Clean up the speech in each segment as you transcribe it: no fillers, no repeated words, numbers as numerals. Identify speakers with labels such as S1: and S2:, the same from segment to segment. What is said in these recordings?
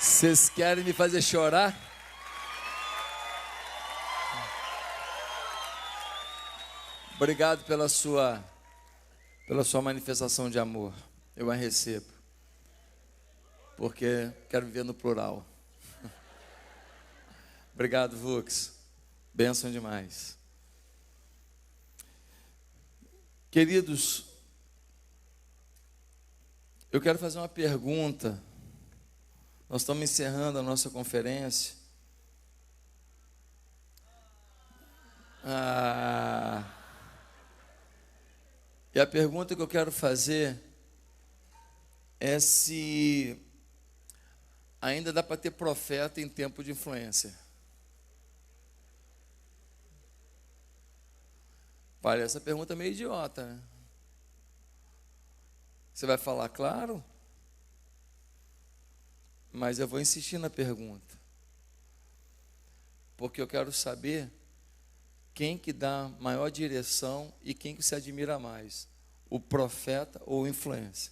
S1: Vocês querem me fazer chorar? Obrigado pela sua manifestação de amor. Eu a recebo. Porque quero viver no plural. Obrigado, Vux. Bênção demais. Queridos, eu quero fazer uma pergunta. Nós estamos encerrando a nossa conferência. E a pergunta que eu quero fazer é se ainda dá para ter profeta em tempo de influência. Parece essa pergunta meio idiota, né? Você vai falar claro? Mas eu vou insistir na pergunta. Porque eu quero saber quem que dá maior direção e quem que se admira mais, o profeta ou o influencer.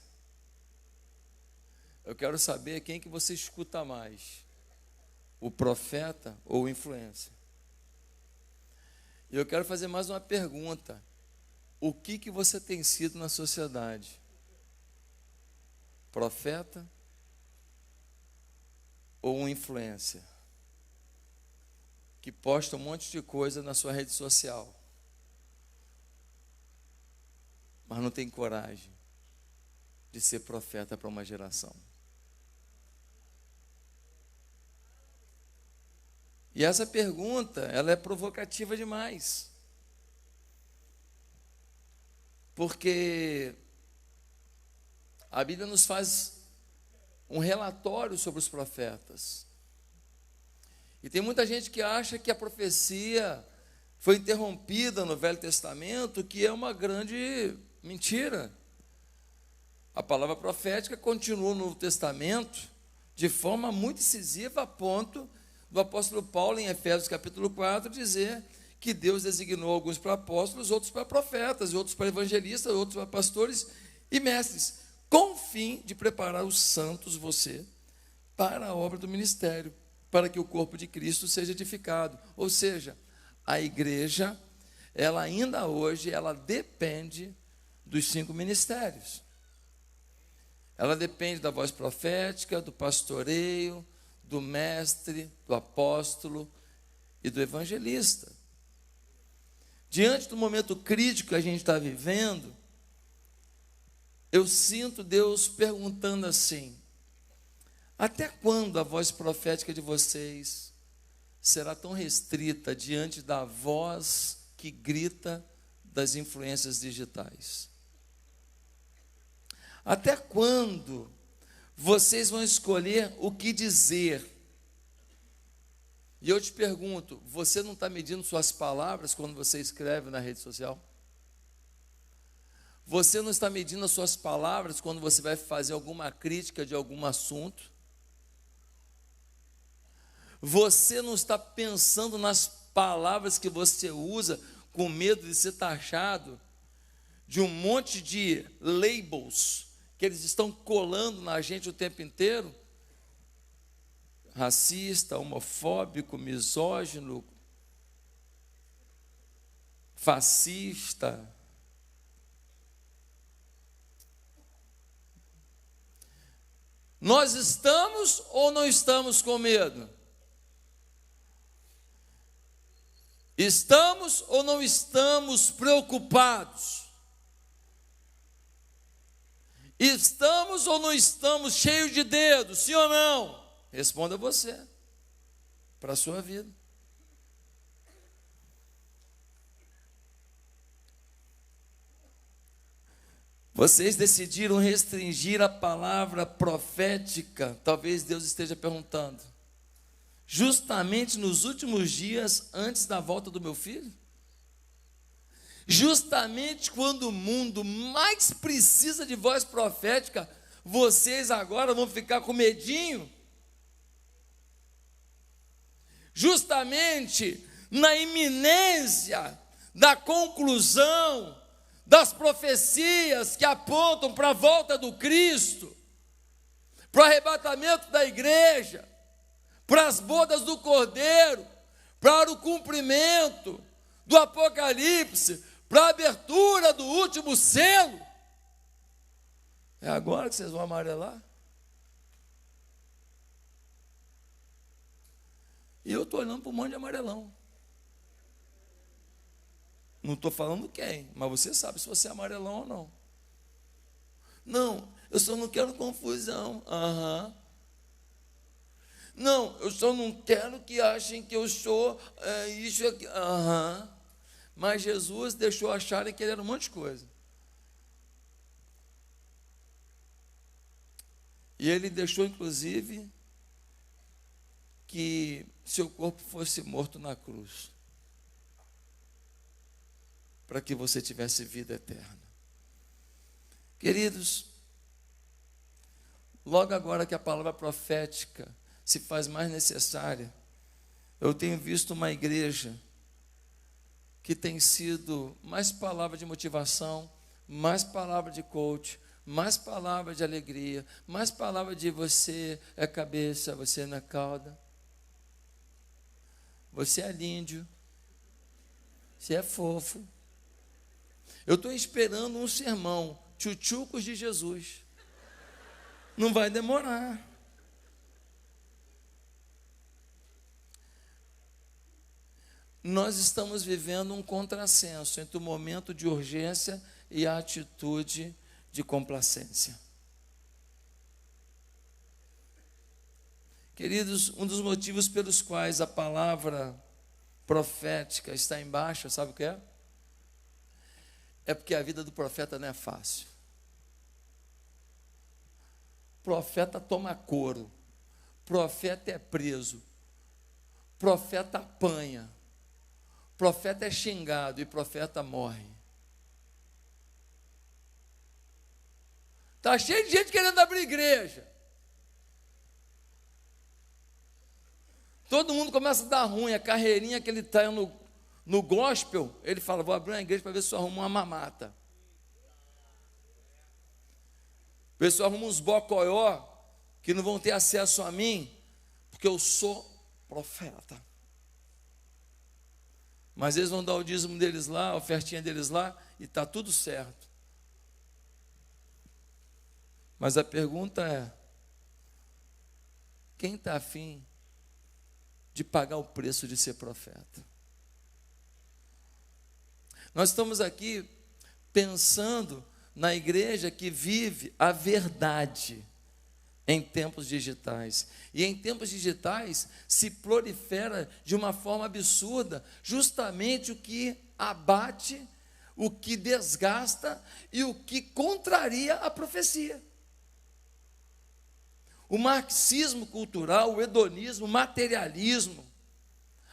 S1: Eu quero saber quem que você escuta mais, o profeta ou o influencer. E eu quero fazer mais uma pergunta. O que você tem sido na sociedade? Profeta ou um influencer? Que posta um monte de coisa na sua rede social, mas não tem coragem de ser profeta para uma geração. E essa pergunta, ela é provocativa demais. Porque a Bíblia nos faz um relatório sobre os profetas. E tem muita gente que acha que a profecia foi interrompida no Velho Testamento, que é uma grande mentira. A palavra profética continua no Novo Testamento de forma muito incisiva, a ponto do apóstolo Paulo, em Efésios capítulo 4, dizer que Deus designou alguns para apóstolos, outros para profetas, outros para evangelistas, outros para pastores e mestres, com o fim de preparar os santos, você, para a obra do ministério, para que o corpo de Cristo seja edificado. Ou seja, a igreja, ela ainda hoje, ela depende dos 5 ministérios. Ela depende da voz profética, do pastoreio, do mestre, do apóstolo e do evangelista. Diante do momento crítico que a gente está vivendo, eu sinto Deus perguntando assim: até quando a voz profética de vocês será tão restrita diante da voz que grita das influências digitais? Até quando vocês vão escolher o que dizer? E eu te pergunto, você não está medindo suas palavras quando você escreve na rede social? Você não está medindo as suas palavras quando você vai fazer alguma crítica de algum assunto? Você não está pensando nas palavras que você usa com medo de ser taxado de um monte de labels que eles estão colando na gente o tempo inteiro? Racista, homofóbico, misógino, fascista. Nós estamos ou não estamos com medo? Estamos ou não estamos preocupados? Estamos ou não estamos cheios de dedos, sim ou não? Responda você, para a sua vida. Vocês decidiram restringir a palavra profética, talvez Deus esteja perguntando, justamente nos últimos dias antes da volta do meu filho? Justamente quando o mundo mais precisa de voz profética, vocês agora vão ficar com medinho? Justamente na iminência da conclusão das profecias que apontam para a volta do Cristo, para o arrebatamento da igreja, para as bodas do Cordeiro, para o cumprimento do Apocalipse, para a abertura do último selo. É agora que vocês vão amarelar? E eu estou olhando para um monte de amarelão. Não estou falando quem, mas você sabe se você é amarelão ou não. Não, eu só não quero confusão. Não, eu só não quero que achem que eu sou isso aqui. Mas Jesus deixou acharem que ele era um monte de coisa. E ele deixou, inclusive, que seu corpo fosse morto na cruz, para que você tivesse vida eterna. Queridos, logo agora que a palavra profética se faz mais necessária, eu tenho visto uma igreja que tem sido mais palavra de motivação, mais palavra de coach, mais palavra de alegria, mais palavra de você é cabeça, você não é cauda, você é lindo, você é fofo. Eu estou esperando um sermão, tchutchucos de Jesus. Não vai demorar. Nós estamos vivendo um contrassenso entre o momento de urgência e a atitude de complacência. Queridos, um dos motivos pelos quais a palavra profética está em baixa, sabe o que é? É porque a vida do profeta não é fácil. Profeta toma couro, profeta é preso, profeta apanha, profeta é xingado e profeta morre. Está cheio de gente querendo abrir igreja. Todo mundo começa a dar ruim, a carreirinha que ele está no gospel, ele fala, vou abrir uma igreja para ver se eu arrumo uma mamata. Ver se eu arrumo uns bocoió que não vão ter acesso a mim, porque eu sou profeta. Mas eles vão dar o dízimo deles lá, a ofertinha deles lá, e está tudo certo. Mas a pergunta é, quem está afim de pagar o preço de ser profeta? Nós estamos aqui pensando na igreja que vive a verdade em tempos digitais. E em tempos digitais se prolifera de uma forma absurda justamente o que abate, o que desgasta e o que contraria a profecia. O marxismo cultural, o hedonismo, o materialismo,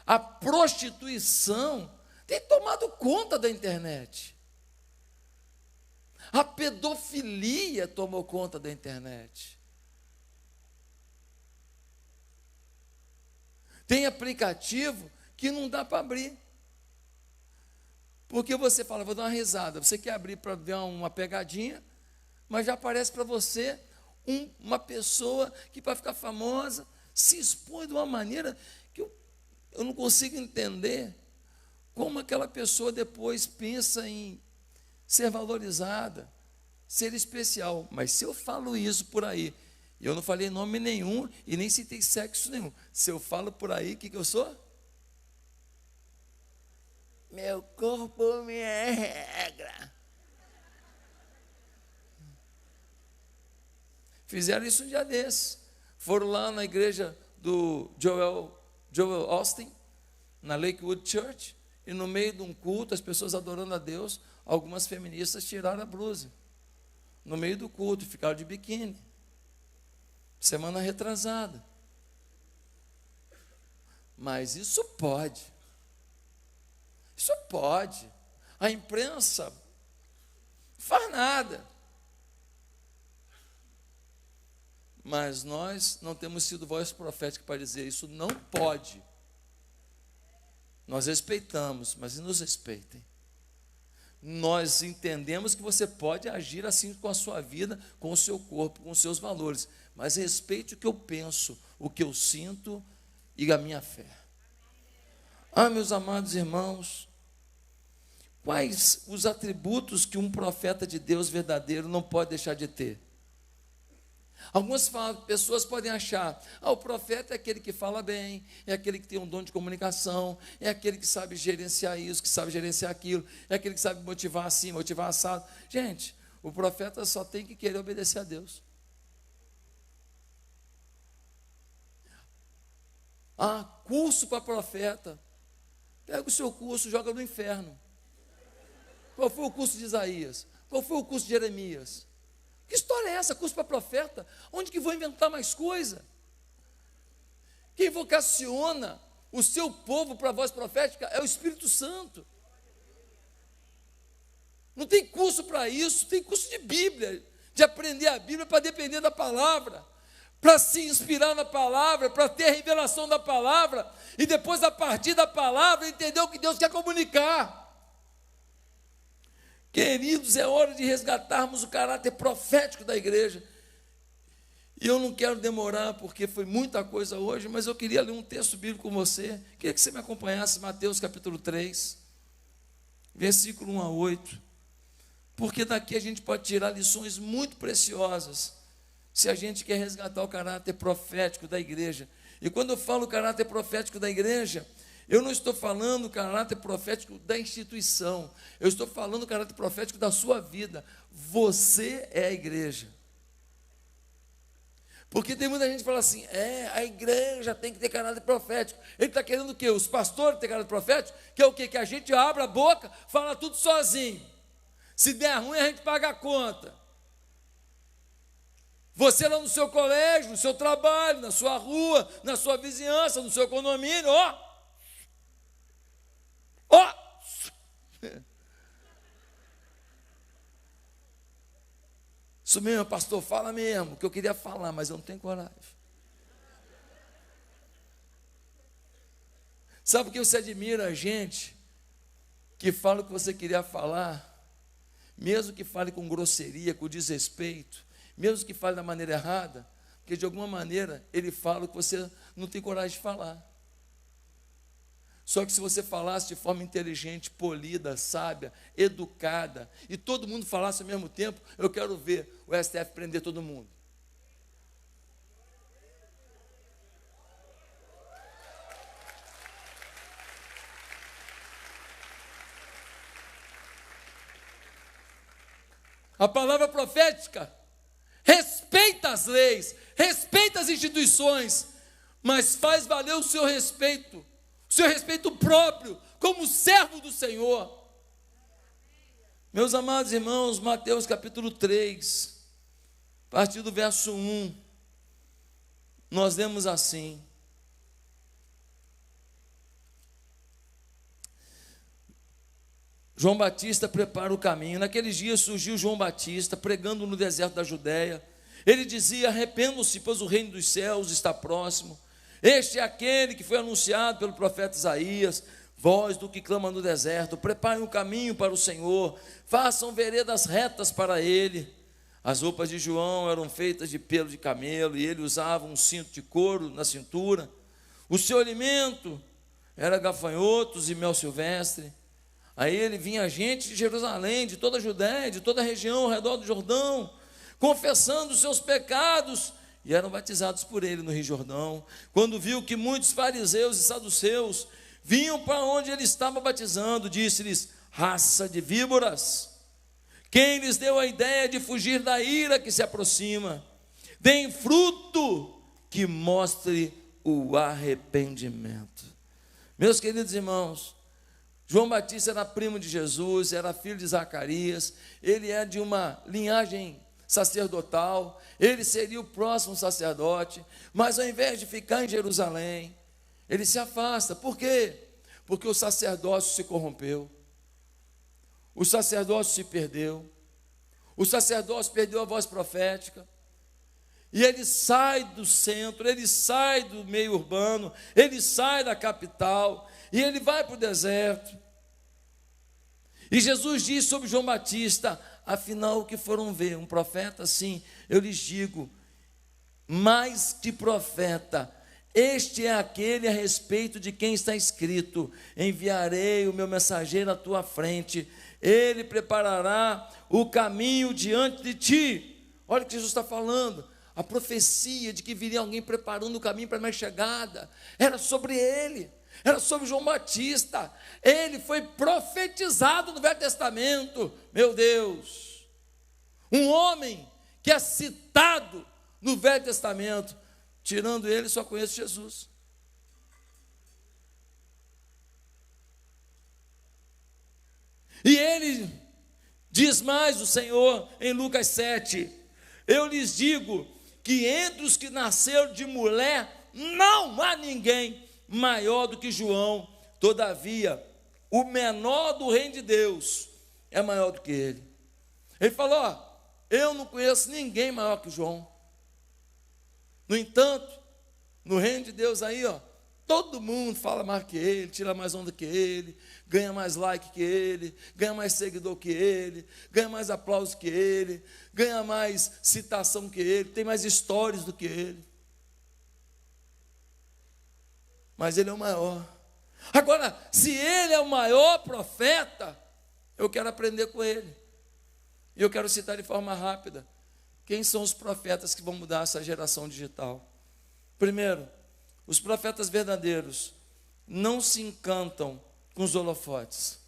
S1: a prostituição tem tomado conta da internet. A pedofilia tomou conta da internet. Tem aplicativo que não dá para abrir. Porque você fala, vou dar uma risada. Você quer abrir para ver uma pegadinha, mas já aparece para você uma pessoa que, para ficar famosa, se expõe de uma maneira que eu não consigo entender como aquela pessoa depois pensa em ser valorizada, ser especial. Mas se eu falo isso por aí, e eu não falei nome nenhum e nem citei sexo nenhum, se eu falo por aí, o que eu sou? Meu corpo, minha regra. Fizeram isso um dia desses. Foram lá na igreja do Joel Austin, na Lakewood Church, e no meio de um culto, as pessoas adorando a Deus, algumas feministas tiraram a blusa. No meio do culto, ficaram de biquíni. Semana retrasada. Mas isso pode. Isso pode. A imprensa não faz nada. Mas nós não temos sido voz profética para dizer isso não pode. Nós respeitamos, mas nos respeitem. nós entendemos que você pode agir assim com a sua vida, com o seu corpo, com os seus valores, mas respeite o que eu penso, o que eu sinto e a minha fé. Meus amados irmãos, quais os atributos que um profeta de Deus verdadeiro não pode deixar de ter? Algumas pessoas podem achar, o profeta é aquele que fala bem, é aquele que tem um dom de comunicação, é aquele que sabe gerenciar isso, que sabe gerenciar aquilo, é aquele que sabe motivar assim, motivar assado. Gente, o profeta só tem que querer obedecer a Deus. Curso para profeta. Pega o seu curso, joga no inferno. Qual foi o curso de Isaías? Qual foi o curso de Jeremias? Que história é essa? Curso para profeta? Onde que vou inventar mais coisa? Quem vocaciona o seu povo para a voz profética é o Espírito Santo. Não tem curso para isso, tem curso de Bíblia, de aprender a Bíblia para depender da palavra, para se inspirar na palavra, para ter a revelação da palavra, e depois, a partir da palavra, entender o que Deus quer comunicar. Queridos, é hora de resgatarmos o caráter profético da igreja. E eu não quero demorar, porque foi muita coisa hoje, mas eu queria ler um texto bíblico com você. Queria que você me acompanhasse, Mateus capítulo 3, versículo 1 a 8. Porque daqui a gente pode tirar lições muito preciosas, se a gente quer resgatar o caráter profético da igreja. E quando eu falo caráter profético da igreja, eu não estou falando caráter profético da instituição, eu estou falando caráter profético da sua vida. Você é a igreja. Porque tem muita gente que fala assim, a igreja tem que ter caráter profético. Ele está querendo o quê? Os pastores ter caráter profético? Que é o quê? Que a gente abra a boca, fala tudo sozinho. Se der ruim, a gente paga a conta. Você lá no seu colégio, no seu trabalho, na sua rua, na sua vizinhança, no seu condomínio, Isso mesmo, pastor, fala mesmo, que eu queria falar, mas eu não tenho coragem. Sabe por que você admira a gente que fala o que você queria falar, mesmo que fale com grosseria, com desrespeito, mesmo que fale da maneira errada, porque de alguma maneira ele fala o que você não tem coragem de falar. Só que se você falasse de forma inteligente, polida, sábia, educada, e todo mundo falasse ao mesmo tempo, eu quero ver o STF prender todo mundo. A palavra profética respeita as leis, respeita as instituições, mas faz valer o seu respeito próprio, como servo do Senhor. Meus amados irmãos, Mateus capítulo 3, a partir do verso 1, nós lemos assim: João Batista prepara o caminho. Naqueles dias surgiu João Batista, pregando no deserto da Judéia. Ele dizia: arrependam-se, pois o reino dos céus está próximo. Este é aquele que foi anunciado pelo profeta Isaías. Voz do que clama no deserto, preparem um caminho para o Senhor, façam veredas retas para ele. As roupas de João eram feitas de pelo de camelo, e ele usava um cinto de couro na cintura. O seu alimento era gafanhotos e mel silvestre. A ele vinha gente de Jerusalém, de toda a Judéia, de toda a região ao redor do Jordão, confessando os seus pecados, e eram batizados por ele no Rio Jordão. Quando viu que muitos fariseus e saduceus vinham para onde ele estava batizando, disse-lhes: raça de víboras, quem lhes deu a ideia de fugir da ira que se aproxima? Deem fruto que mostre o arrependimento. Meus queridos irmãos, João Batista era primo de Jesus, era filho de Zacarias, ele é de uma linhagem sacerdotal, ele seria o próximo sacerdote, mas ao invés de ficar em Jerusalém, ele se afasta. Por quê? Porque o sacerdócio se corrompeu, o sacerdócio se perdeu, o sacerdócio perdeu a voz profética, e ele sai do centro, ele sai do meio urbano, ele sai da capital, e ele vai para o deserto. E Jesus diz sobre João Batista: afinal, o que foram ver? Um profeta? Sim, eu lhes digo, mais que profeta, este é aquele a respeito de quem está escrito: enviarei o meu mensageiro à tua frente, ele preparará o caminho diante de ti. Olha o que Jesus está falando. A profecia de que viria alguém preparando o caminho para a minha chegada era sobre ele, era sobre João Batista. Ele foi profetizado no Velho Testamento. Meu Deus, um homem que é citado no Velho Testamento, tirando ele, só conheço Jesus. E ele diz mais, o Senhor, em Lucas 7, eu lhes digo que entre os que nasceram de mulher, não há ninguém maior do que João. Todavia, o menor do reino de Deus é maior do que ele. Ele falou: ó, eu não conheço ninguém maior que João. No entanto, no reino de Deus aí, ó, todo mundo fala mais que ele, tira mais onda que ele, ganha mais like que ele, ganha mais seguidor que ele, ganha mais aplauso que ele, ganha mais citação que ele, tem mais histórias do que ele. Mas ele é o maior. Agora, se ele é o maior profeta, eu quero aprender com ele. E eu quero citar de forma rápida quem são os profetas que vão mudar essa geração digital. Primeiro, os profetas verdadeiros não se encantam com os holofotes.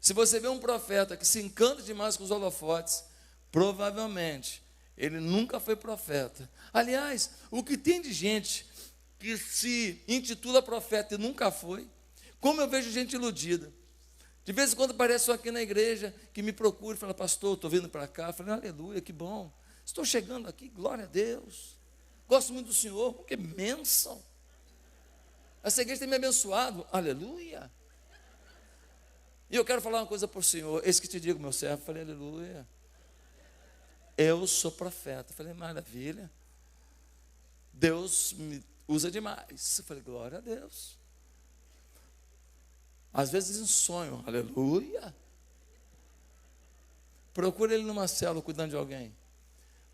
S1: Se você vê um profeta que se encanta demais com os holofotes, provavelmente ele nunca foi profeta. Aliás, o que tem de gente que se intitula profeta e nunca foi, como eu vejo gente iludida. De vez em quando aparece aqui na igreja que me procura e fala: pastor, estou vindo para cá. Eu falei: aleluia, que bom. Estou chegando aqui, glória a Deus. Gosto muito do Senhor, que bênção. Essa igreja tem me abençoado, aleluia. E eu quero falar uma coisa para o Senhor. Eis que te digo, meu servo. Eu falei: aleluia. Eu sou profeta. Eu falei: maravilha. Deus me usa demais. Eu falei: glória a Deus. Às vezes em sonho, aleluia. Procura ele numa célula cuidando de alguém.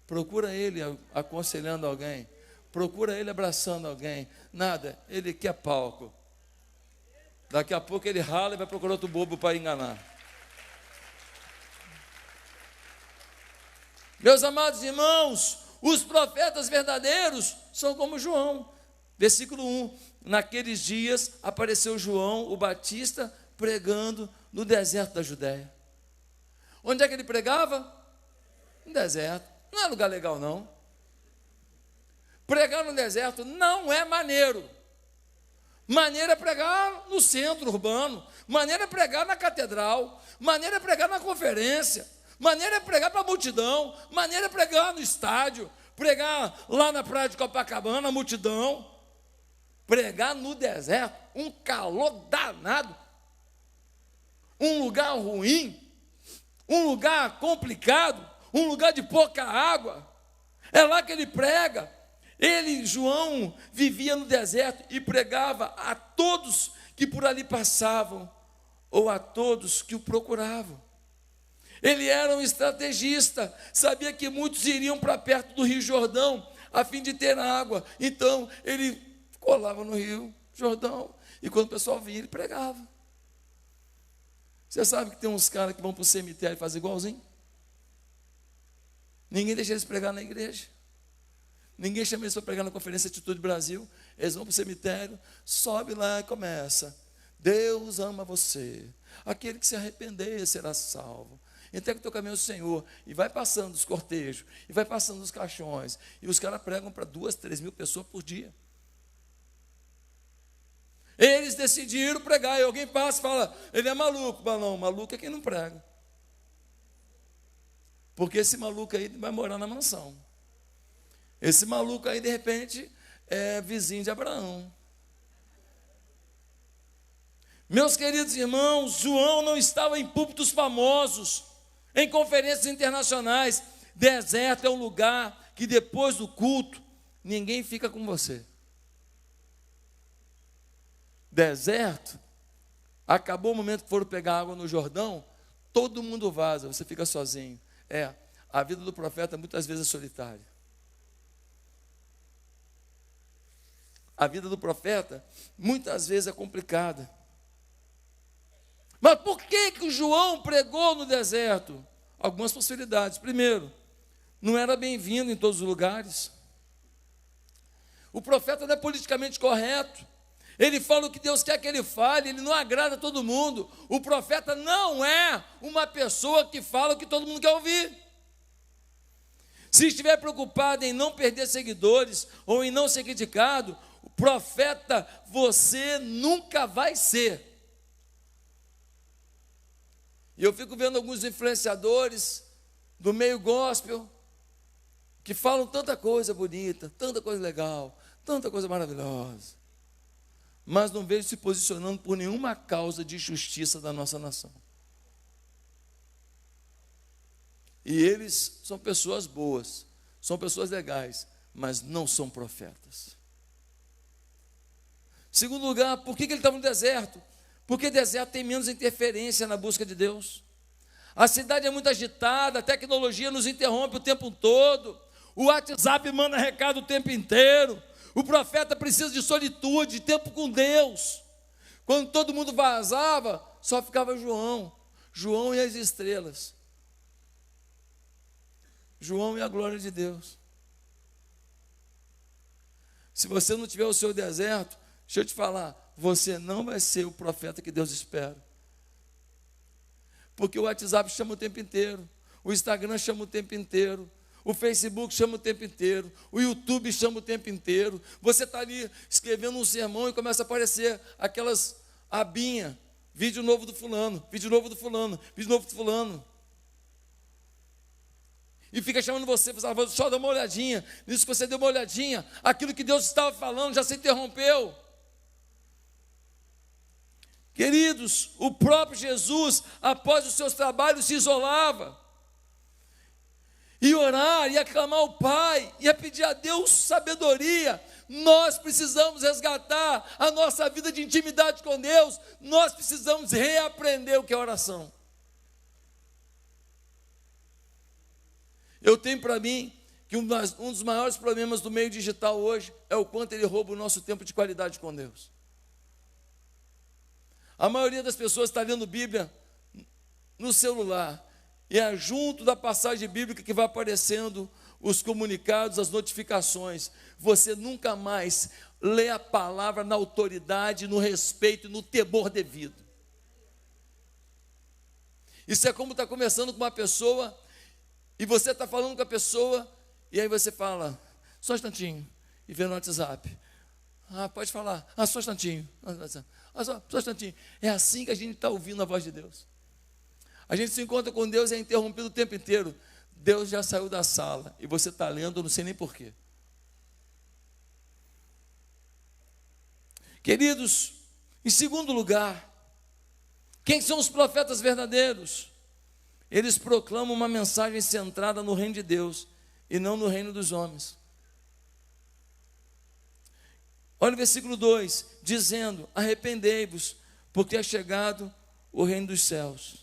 S1: Procura ele aconselhando alguém. Procura ele abraçando alguém. Nada, ele quer palco. Daqui a pouco ele rala e vai procurar outro bobo para enganar. Meus amados irmãos, os profetas verdadeiros são como João. Versículo 1, naqueles dias apareceu João, o Batista, pregando no deserto da Judéia. Onde é que ele pregava? No deserto. Não é lugar legal, não. Pregar no deserto não é maneiro. Maneiro é pregar no centro urbano. Maneiro é pregar na catedral. Maneiro é pregar na conferência. Maneiro é pregar para a multidão. Maneiro é pregar no estádio. Pregar lá na praia de Copacabana, a multidão. Pregar no deserto, um calor danado, um lugar ruim, um lugar complicado, um lugar de pouca água. É lá que ele prega. Ele, João, vivia no deserto e pregava a todos que por ali passavam, ou a todos que o procuravam. Ele era um estrategista, sabia que muitos iriam para perto do Rio Jordão, a fim de ter água. Então, ele colava no Rio Jordão, e quando o pessoal vinha, ele pregava. Você sabe que tem uns caras que vão para o cemitério e fazem igualzinho? Ninguém deixa eles pregar na igreja. Ninguém chama eles para pregar na Conferência Atitude Brasil. Eles vão para o cemitério, sobe lá e começa: Deus ama você, aquele que se arrepender será salvo. Entrega o teu caminho ao Senhor. E vai passando os cortejos, e vai passando os caixões, e os caras pregam para 2, 3 mil pessoas por dia. Eles decidiram pregar, e alguém passa e fala: ele é maluco. Mas não, maluco é quem não prega. Porque esse maluco aí vai morar na mansão. Esse maluco aí, de repente, é vizinho de Abraão. Meus queridos irmãos, João não estava em púlpitos famosos, em conferências internacionais. Deserto é um lugar que depois do culto, ninguém fica com você. Deserto, Acabou o momento que foram pegar água no Jordão, todo mundo vaza, você fica sozinho. A vida do profeta muitas vezes é solitária. A vida do profeta muitas vezes é complicada. Mas por que o João pregou no deserto? Algumas possibilidades. Primeiro, não era bem-vindo em todos os lugares. O profeta não é politicamente correto. Ele fala o que Deus quer que ele fale, ele não agrada a todo mundo. O profeta não é uma pessoa que fala o que todo mundo quer ouvir. Se estiver preocupado em não perder seguidores ou em não ser criticado, o profeta você nunca vai ser. E eu fico vendo alguns influenciadores do meio gospel que falam tanta coisa bonita, tanta coisa legal, tanta coisa maravilhosa, mas não vejo se posicionando por nenhuma causa de justiça da nossa nação. E eles são pessoas boas, são pessoas legais, mas não são profetas. Segundo lugar, por que ele estava no deserto? Porque deserto tem menos interferência na busca de Deus. A cidade é muito agitada, a tecnologia nos interrompe o tempo todo, o WhatsApp manda recado o tempo inteiro. O profeta precisa de solitude, de tempo com Deus. Quando todo mundo vazava, só ficava João e as estrelas. João e a glória de Deus. Se você não tiver o seu deserto, deixa eu te falar, você não vai ser o profeta que Deus espera. Porque o WhatsApp chama o tempo inteiro, o Instagram chama o tempo inteiro, o Facebook chama o tempo inteiro, o YouTube chama o tempo inteiro. Você está ali escrevendo um sermão e começa a aparecer aquelas abinhas, vídeo novo do fulano, vídeo novo do fulano, vídeo novo do fulano. E fica chamando você, só dá uma olhadinha. Nisso que você deu uma olhadinha, aquilo que Deus estava falando já se interrompeu. Queridos, o próprio Jesus, após os seus trabalhos, se isolava. E orar, e aclamar ao Pai, e pedir a Deus sabedoria. Nós precisamos resgatar a nossa vida de intimidade com Deus. Nós precisamos reaprender o que é oração. Eu tenho para mim que um dos maiores problemas do meio digital hoje é o quanto ele rouba o nosso tempo de qualidade com Deus. A maioria das pessoas está lendo Bíblia no celular, e é junto da passagem bíblica que vai aparecendo os comunicados, as notificações. Você nunca mais lê a palavra na autoridade, no respeito e no temor devido. Isso é como estar conversando com uma pessoa, e você está falando com a pessoa, e aí você fala, só um instantinho, e vê no WhatsApp. Pode falar, só um instantinho, só um instantinho. É assim que a gente está ouvindo a voz de Deus. A gente se encontra com Deus e é interrompido o tempo inteiro. Deus já saiu da sala, e você está lendo, eu não sei nem porquê. Queridos, em segundo lugar, quem são os profetas verdadeiros? Eles proclamam uma mensagem centrada no reino de Deus e não no reino dos homens. Olha o versículo 2, dizendo, arrependei-vos, porque é chegado o reino dos céus.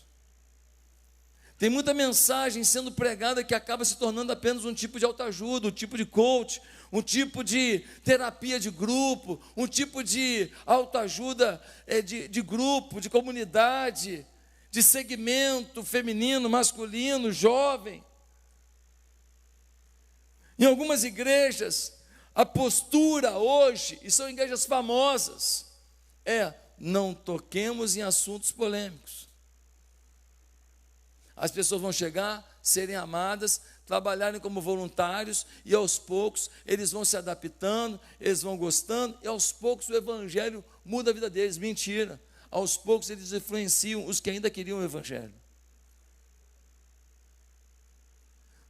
S1: Tem muita mensagem sendo pregada que acaba se tornando apenas um tipo de autoajuda, um tipo de coach, um tipo de terapia de grupo, um tipo de autoajuda de grupo, de comunidade, de segmento feminino, masculino, jovem. Em algumas igrejas, a postura hoje, e são igrejas famosas, não toquemos em assuntos polêmicos. As pessoas vão chegar, serem amadas, trabalharem como voluntários, e aos poucos eles vão se adaptando, eles vão gostando, e aos poucos o evangelho muda a vida deles. Mentira, aos poucos eles influenciam os que ainda queriam o evangelho.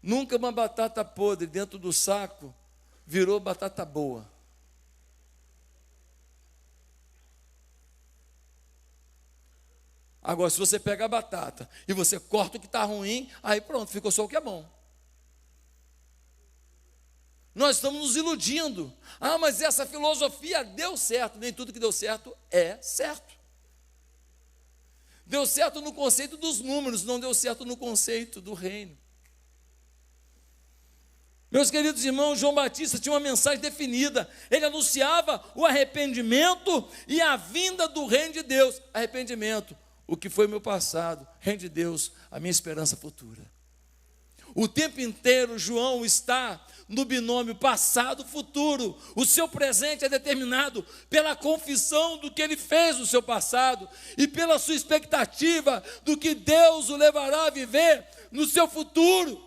S1: Nunca uma batata podre dentro do saco virou batata boa. Agora, se você pega a batata e você corta o que está ruim, aí pronto, ficou só o que é bom. Nós estamos nos iludindo. Mas essa filosofia deu certo. Nem tudo que deu certo é certo. Deu certo no conceito dos números, não deu certo no conceito do reino. Meus queridos irmãos, João Batista tinha uma mensagem definida. Ele anunciava o arrependimento e a vinda do reino de Deus. Arrependimento, o que foi meu passado. Reino de Deus, a minha esperança futura. O tempo inteiro João está no binômio passado-futuro. O seu presente é determinado pela confissão do que ele fez no seu passado e pela sua expectativa do que Deus o levará a viver no seu futuro.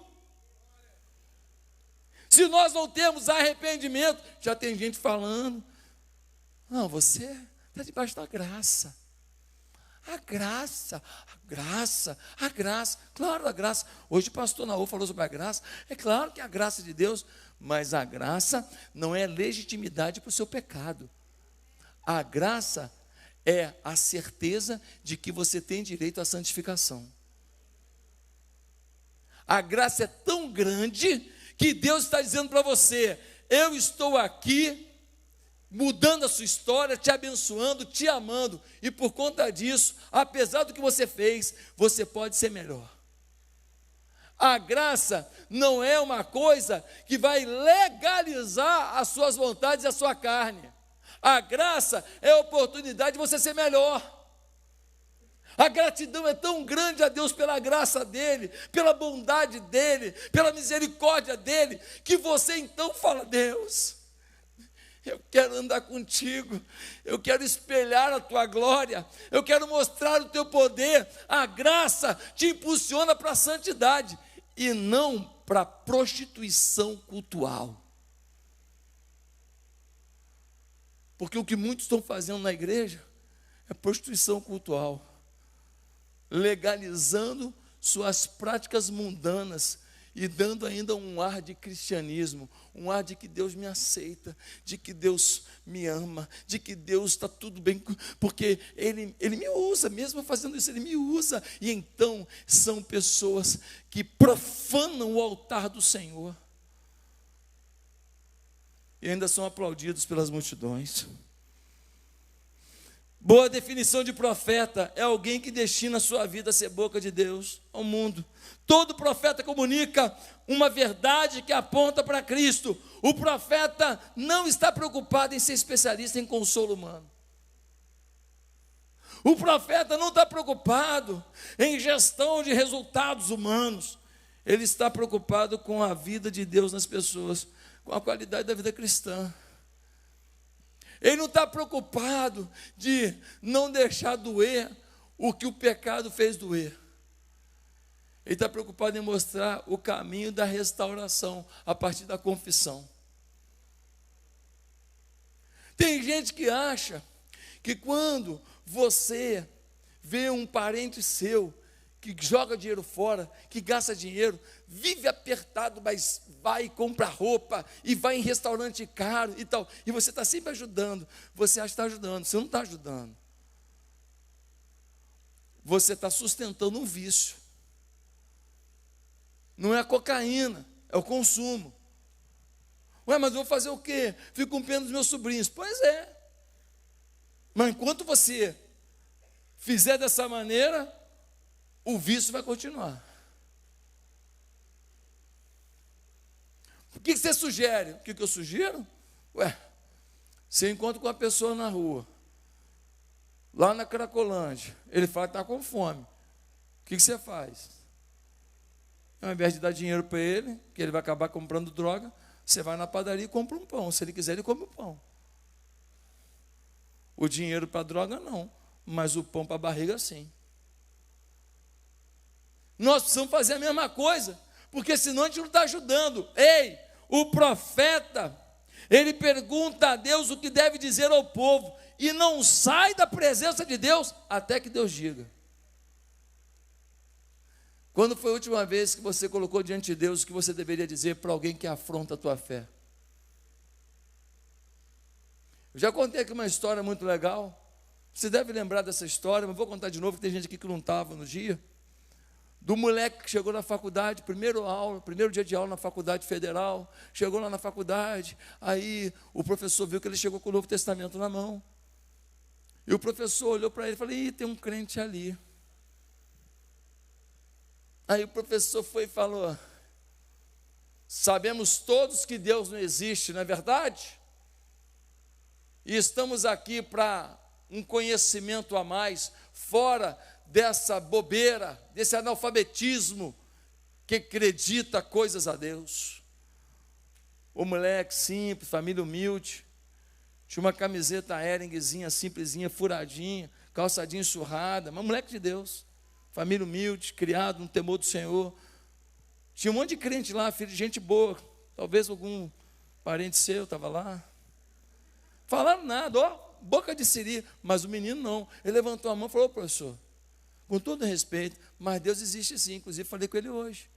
S1: Se nós não temos arrependimento, já tem gente falando, não, você está debaixo da graça. A graça, claro, a graça. Hoje o pastor Naô falou sobre a graça. É claro que é a graça de Deus, mas a graça não é legitimidade para o seu pecado. A graça é a certeza de que você tem direito à santificação. A graça é tão grande que Deus está dizendo para você, eu estou aqui, mudando a sua história, te abençoando, te amando, e por conta disso, apesar do que você fez, você pode ser melhor. A graça não é uma coisa que vai legalizar as suas vontades e a sua carne. A graça é a oportunidade de você ser melhor. A gratidão é tão grande a Deus pela graça dEle, pela bondade dEle, pela misericórdia dEle, que você então fala, Deus, eu quero andar contigo, eu quero espelhar a tua glória, eu quero mostrar o teu poder. A graça te impulsiona para a santidade e não para a prostituição cultural. Porque o que muitos estão fazendo na igreja é prostituição cultural, legalizando suas práticas mundanas e dando ainda um ar de cristianismo, um ar de que Deus me aceita, de que Deus me ama, de que Deus está tudo bem, porque Ele me usa, mesmo fazendo isso, Ele me usa. E então são pessoas que profanam o altar do Senhor e ainda são aplaudidos pelas multidões. Boa definição de profeta é alguém que destina a sua vida a ser boca de Deus ao mundo. Todo profeta comunica uma verdade que aponta para Cristo. O profeta não está preocupado em ser especialista em consolo humano. O profeta não está preocupado em gestão de resultados humanos. Ele está preocupado com a vida de Deus nas pessoas, com a qualidade da vida cristã. Ele não está preocupado de não deixar doer o que o pecado fez doer. Ele está preocupado em mostrar o caminho da restauração a partir da confissão. Tem gente que acha que quando você vê um parente seu que joga dinheiro fora, que gasta dinheiro, vive apertado, mas vai e compra roupa, e vai em restaurante caro e tal, e você está sempre ajudando, você acha que está ajudando, você não está ajudando. Você está sustentando um vício. Não é a cocaína, é o consumo. Ué, mas eu vou fazer o quê? Fico com pena dos meus sobrinhos. Pois é. Mas enquanto você fizer dessa maneira, o vício vai continuar. O que você sugere? O que eu sugiro? Ué, você encontra com uma pessoa na rua, lá na Cracolândia, ele fala que está com fome. O que você faz? Ao invés de dar dinheiro para ele, que ele vai acabar comprando droga, você vai na padaria e compra um pão. Se ele quiser, ele come o pão. O dinheiro para a droga não, mas o pão para a barriga sim. Nós precisamos fazer a mesma coisa, porque senão a gente não está ajudando. Ei, o profeta, ele pergunta a Deus o que deve dizer ao povo, e não sai da presença de Deus até que Deus diga. Quando foi a última vez que você colocou diante de Deus o que você deveria dizer para alguém que afronta a tua fé? Eu já contei aqui uma história muito legal, você deve lembrar dessa história, mas vou contar de novo, que tem gente aqui que não estava no dia. Do moleque que chegou na faculdade, primeiro dia de aula na faculdade federal, chegou lá na faculdade, aí o professor viu que ele chegou com o Novo Testamento na mão, e o professor olhou para ele e falou, tem um crente ali. Aí o professor foi e falou: sabemos todos que Deus não existe, não é verdade? E estamos aqui para um conhecimento a mais, fora dessa bobeira, desse analfabetismo que acredita coisas a Deus. O moleque simples, família humilde, tinha uma camiseta Heringzinha, simplesinha, furadinha, calçadinha surrada, mas moleque de Deus, família humilde, criado no temor do Senhor. Tinha um monte de crente lá, filho de gente boa, talvez algum parente seu estava lá. Falaram nada, ó, boca de siri, mas o menino não. Ele levantou a mão e falou: professor, com todo respeito, mas Deus existe sim, inclusive falei com ele hoje.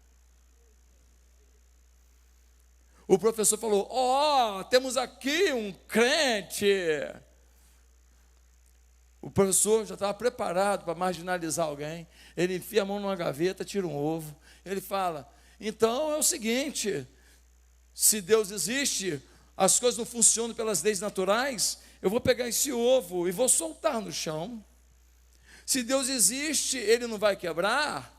S1: O professor falou: ó, temos aqui um crente. O professor já estava preparado para marginalizar alguém. Ele enfia a mão numa gaveta, tira um ovo. Ele fala: então é o seguinte, se Deus existe, as coisas não funcionam pelas leis naturais, eu vou pegar esse ovo e vou soltar no chão. Se Deus existe, ele não vai quebrar,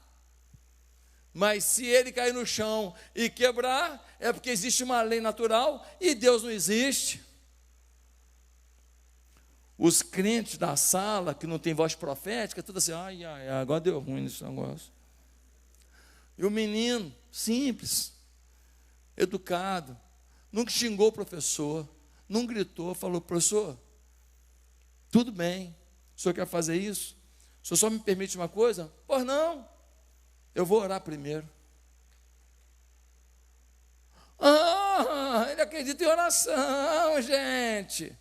S1: mas se ele cair no chão e quebrar, é porque existe uma lei natural e Deus não existe. Os crentes da sala, que não tem voz profética, tudo assim: ai, agora deu ruim nesse negócio. E o menino, simples, educado, nunca xingou o professor, não gritou, falou: professor, tudo bem, o senhor quer fazer isso? O senhor só me permite uma coisa? Pois não, eu vou orar primeiro. Ele acredita em oração, gente.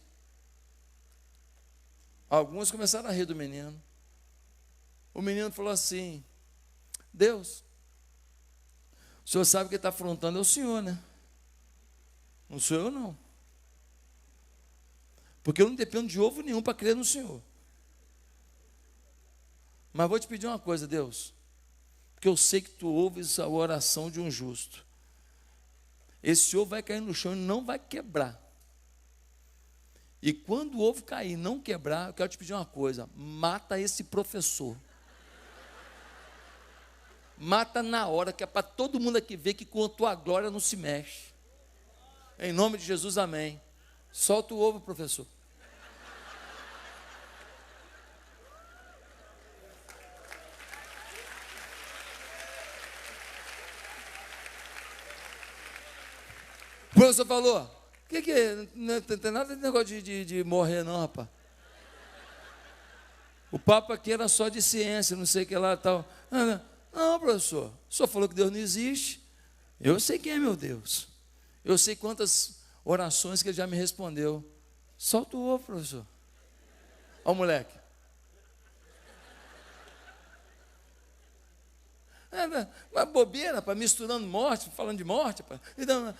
S1: Alguns começaram a rir do menino. O menino falou assim: Deus, o senhor sabe que está afrontando é o senhor, né? Não sou eu, não. Porque eu não dependo de ovo nenhum para crer no Senhor. Mas vou te pedir uma coisa, Deus, porque eu sei que tu ouves a oração de um justo. Esse ovo vai cair no chão e não vai quebrar. E quando o ovo cair e não quebrar, eu quero te pedir uma coisa: mata esse professor. Mata na hora, que é para todo mundo aqui ver que com a tua glória não se mexe. Em nome de Jesus, amém. Solta o ovo, professor. O professor falou: o que é? Não tem nada de negócio de morrer não, rapaz. O papo aqui era só de ciência, não sei o que lá e tal. Não, professor, o senhor falou que Deus não existe. Eu sei quem é meu Deus. Eu sei quantas orações que ele já me respondeu. Solta o ovo, professor. Olha o moleque. Uma bobeira, para misturando morte, falando de morte. Então,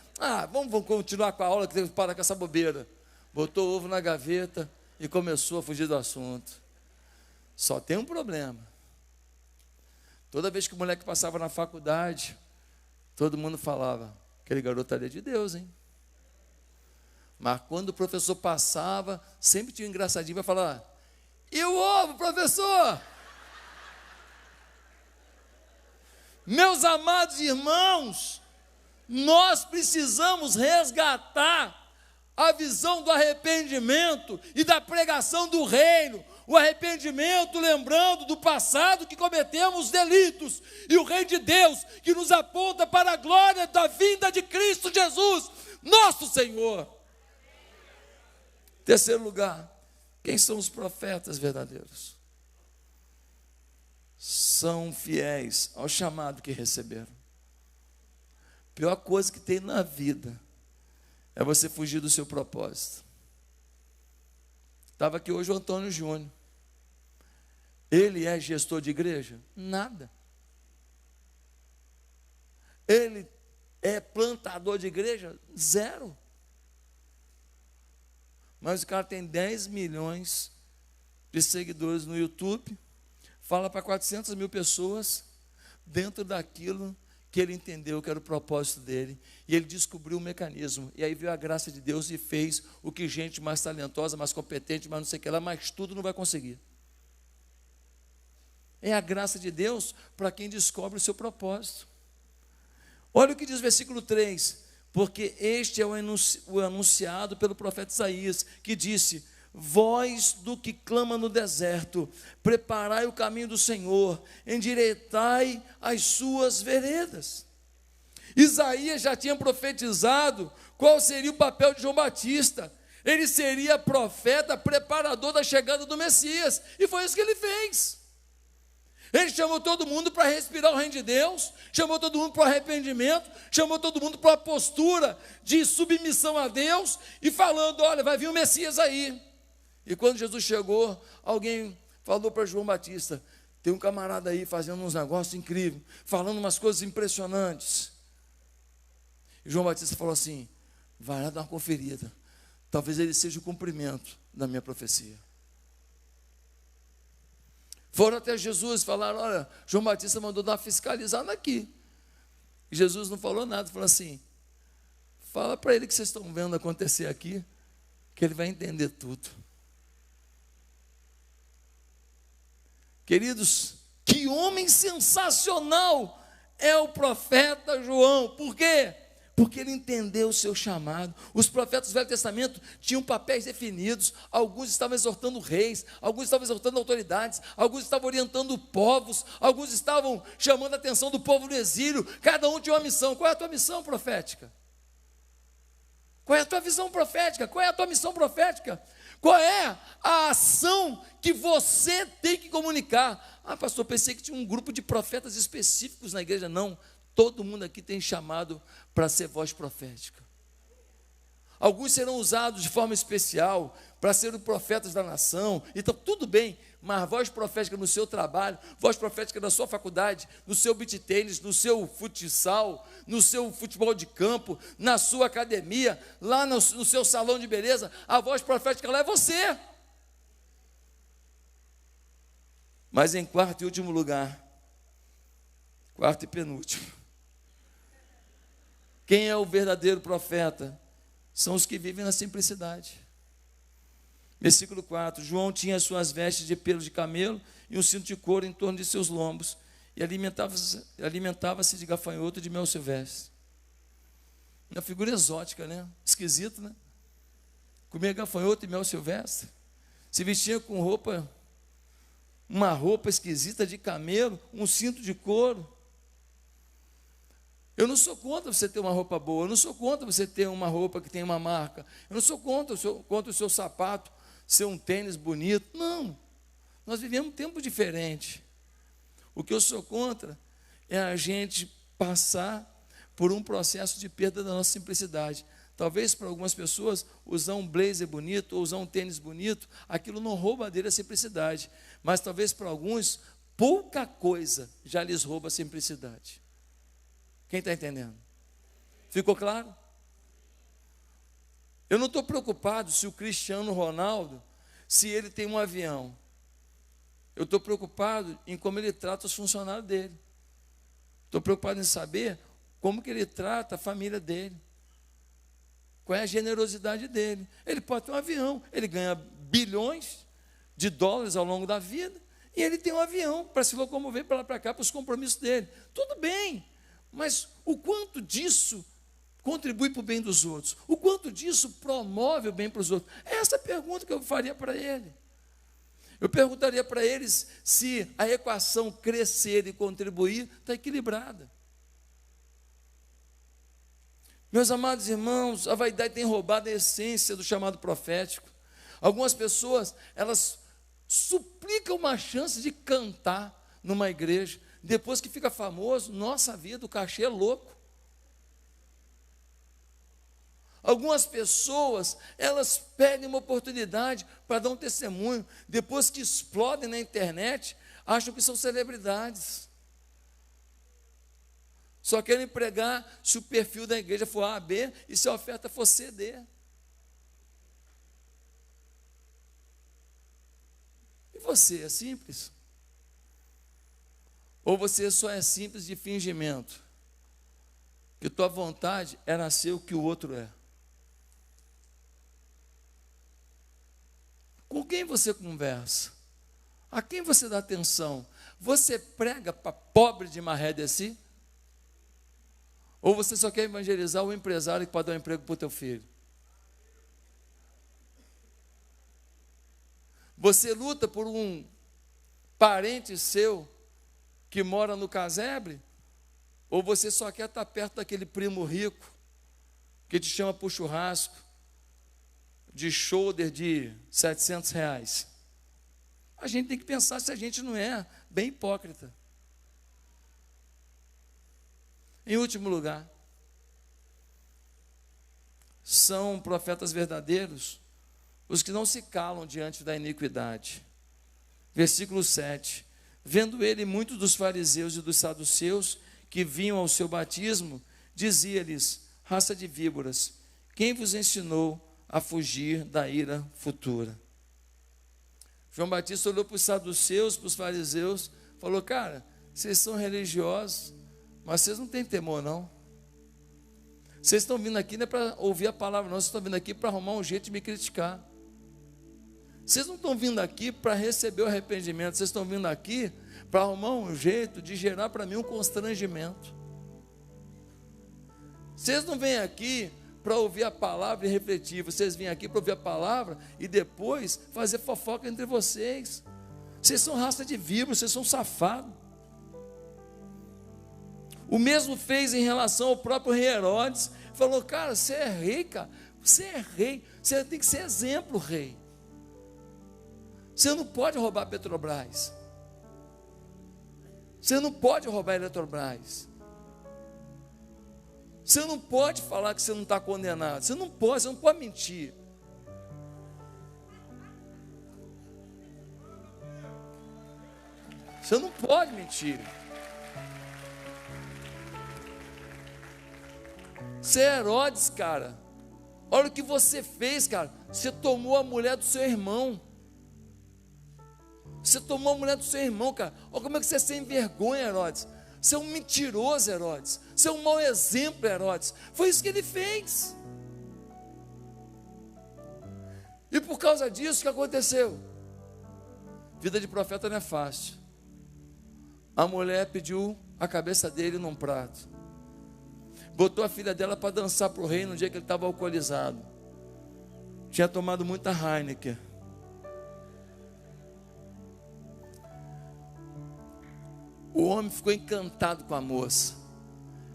S1: vamos continuar com a aula, que tem que parar com essa bobeira. Botou o ovo na gaveta e começou a fugir do assunto. Só tem um problema. Toda vez que o moleque passava na faculdade, todo mundo falava: aquele garoto ali é de Deus, hein? Mas quando o professor passava, sempre tinha um engraçadinho para falar: e o ovo, professor? Meus amados irmãos, nós precisamos resgatar a visão do arrependimento e da pregação do reino. O arrependimento lembrando do passado que cometemos delitos, e o Reino de Deus que nos aponta para a glória da vinda de Cristo Jesus, nosso Senhor. Terceiro lugar, quem são os profetas verdadeiros? São fiéis ao chamado que receberam. A pior coisa que tem na vida é você fugir do seu propósito. Estava aqui hoje o Antônio Júnior. Ele é gestor de igreja? Nada. Ele é plantador de igreja? Zero. Mas o cara tem 10 milhões de seguidores no YouTube, fala para 400 mil pessoas dentro daquilo que ele entendeu que era o propósito dele, e ele descobriu o mecanismo, e aí veio a graça de Deus e fez o que gente mais talentosa, mais competente, mais não sei o que lá, mas tudo não vai conseguir. É a graça de Deus para quem descobre o seu propósito. Olha o que diz o versículo 3. Porque este é o anunciado pelo profeta Isaías, que disse: voz do que clama no deserto, preparai o caminho do Senhor, endireitai as suas veredas. Isaías já tinha profetizado qual seria o papel de João Batista. Ele seria profeta preparador da chegada do Messias, e foi isso que ele fez. Ele chamou todo mundo para respirar o reino de Deus, chamou todo mundo para o arrependimento, chamou todo mundo para uma postura de submissão a Deus, e falando: olha, vai vir o Messias aí. E quando Jesus chegou, alguém falou para João Batista: tem um camarada aí fazendo uns negócios incríveis, falando umas coisas impressionantes. E João Batista falou assim: vai lá dar uma conferida, talvez ele seja o cumprimento da minha profecia. Foram até Jesus e falaram: olha, João Batista mandou dar uma fiscalizada aqui. E Jesus não falou nada, falou assim: fala para ele que vocês estão vendo acontecer aqui, que ele vai entender tudo. Queridos, que homem sensacional é o profeta João. Por quê? Porque ele entendeu o seu chamado. Os profetas do Velho Testamento tinham papéis definidos. Alguns estavam exortando reis, alguns estavam exortando autoridades, alguns estavam orientando povos, alguns estavam chamando a atenção do povo no exílio. Cada um tinha uma missão. Qual é a tua missão profética? Qual é a tua visão profética? Qual é a tua missão profética? Qual é a ação que você tem que comunicar? Ah, pastor, pensei que tinha um grupo de profetas específicos na igreja. Não. Todo mundo aqui tem chamado para ser voz profética. Alguns serão usados de forma especial para serem profetas da nação. Então, tudo bem, mas voz profética no seu trabalho, voz profética na sua faculdade, no seu beach tênis, no seu futsal, no seu futebol de campo, na sua academia, lá no seu salão de beleza, a voz profética lá é você. Mas em quarto e último lugar, quarto e penúltimo, quem é o verdadeiro profeta? São os que vivem na simplicidade. Versículo 4, João tinha suas vestes de pelo de camelo e um cinto de couro em torno de seus lombos, e alimentava-se de gafanhoto e de mel silvestre. Uma figura exótica, né? Esquisito, né? Comia gafanhoto e mel silvestre. Se vestia com uma roupa esquisita de camelo, um cinto de couro. Eu não sou contra você ter uma roupa boa, eu não sou contra você ter uma roupa que tem uma marca, eu não sou contra o seu sapato ser um tênis bonito. Não, nós vivemos um tempo diferente. O que eu sou contra é a gente passar por um processo de perda da nossa simplicidade. Talvez para algumas pessoas usar um blazer bonito ou usar um tênis bonito, aquilo não rouba dele a simplicidade, mas talvez para alguns pouca coisa já lhes rouba a simplicidade. Quem está entendendo? Ficou claro? Eu não estou preocupado se o Cristiano Ronaldo, se ele tem um avião. Eu estou preocupado em como ele trata os funcionários dele. Estou preocupado em saber como que ele trata a família dele. Qual é a generosidade dele. Ele pode ter um avião, ele ganha bilhões de dólares ao longo da vida, e ele tem um avião para se locomover para lá para cá, para os compromissos dele. Tudo bem. Mas o quanto disso contribui para o bem dos outros? O quanto disso promove o bem para os outros? É essa a pergunta que eu faria para ele. Eu perguntaria para eles se a equação crescer e contribuir está equilibrada. Meus amados irmãos, a vaidade tem roubado a essência do chamado profético. Algumas pessoas, elas suplicam uma chance de cantar numa igreja. Depois que fica famoso, nossa vida, o cachê é louco. Algumas pessoas, elas perdem uma oportunidade para dar um testemunho. Depois que explodem na internet, acham que são celebridades. Só querem pregar se o perfil da igreja for A, B, e se a oferta for C, D. E você, é simples? Ou você só é simples de fingimento? Que tua vontade é nascer o que o outro é. Com quem você conversa? A quem você dá atenção? Você prega para pobre de maré desse? Ou você só quer evangelizar o empresário que pode dar um emprego para o teu filho? Você luta por um parente seu que mora no casebre? Ou você só quer estar perto daquele primo rico que te chama para o churrasco de shoulder de R$700? A gente tem que pensar se a gente não é bem hipócrita. Em último lugar, são profetas verdadeiros os que não se calam diante da iniquidade. Versículo 7. Vendo ele muitos dos fariseus e dos saduceus que vinham ao seu batismo, dizia-lhes: raça de víboras, quem vos ensinou a fugir da ira futura? João Batista olhou para os saduceus, para os fariseus, falou: cara, vocês são religiosos, mas vocês não têm temor, não. Vocês estão vindo aqui não é para ouvir a palavra, não. Vocês estão vindo aqui para arrumar um jeito de me criticar. Vocês não estão vindo aqui para receber o arrependimento. Vocês estão vindo aqui para arrumar um jeito de gerar para mim um constrangimento. Vocês não vêm aqui para ouvir a palavra e refletir. Vocês vêm aqui para ouvir a palavra e depois fazer fofoca entre vocês. Vocês são raça de víboras, vocês são safados. O mesmo fez em relação ao próprio rei Herodes. Falou: cara, você é rei, cara. Você é rei. Você tem que ser exemplo, rei. Você não pode roubar a Petrobras. Você não pode roubar a Eletrobras. Você não pode falar que você não está condenado. Você não pode mentir. Você não pode mentir. Você é Herodes, cara. Olha o que você fez, cara. Você tomou a mulher do seu irmão. Você tomou a mulher do seu irmão, cara. Olha como é que você é sem vergonha, Herodes. Você é um mentiroso, Herodes. Você é um mau exemplo, Herodes. Foi isso que ele fez. E por causa disso, o que aconteceu? Vida de profeta não é fácil. A mulher pediu a cabeça dele num prato. Botou a filha dela para dançar para o rei no dia que ele estava alcoolizado. Tinha tomado muita Heineken. O homem ficou encantado com a moça.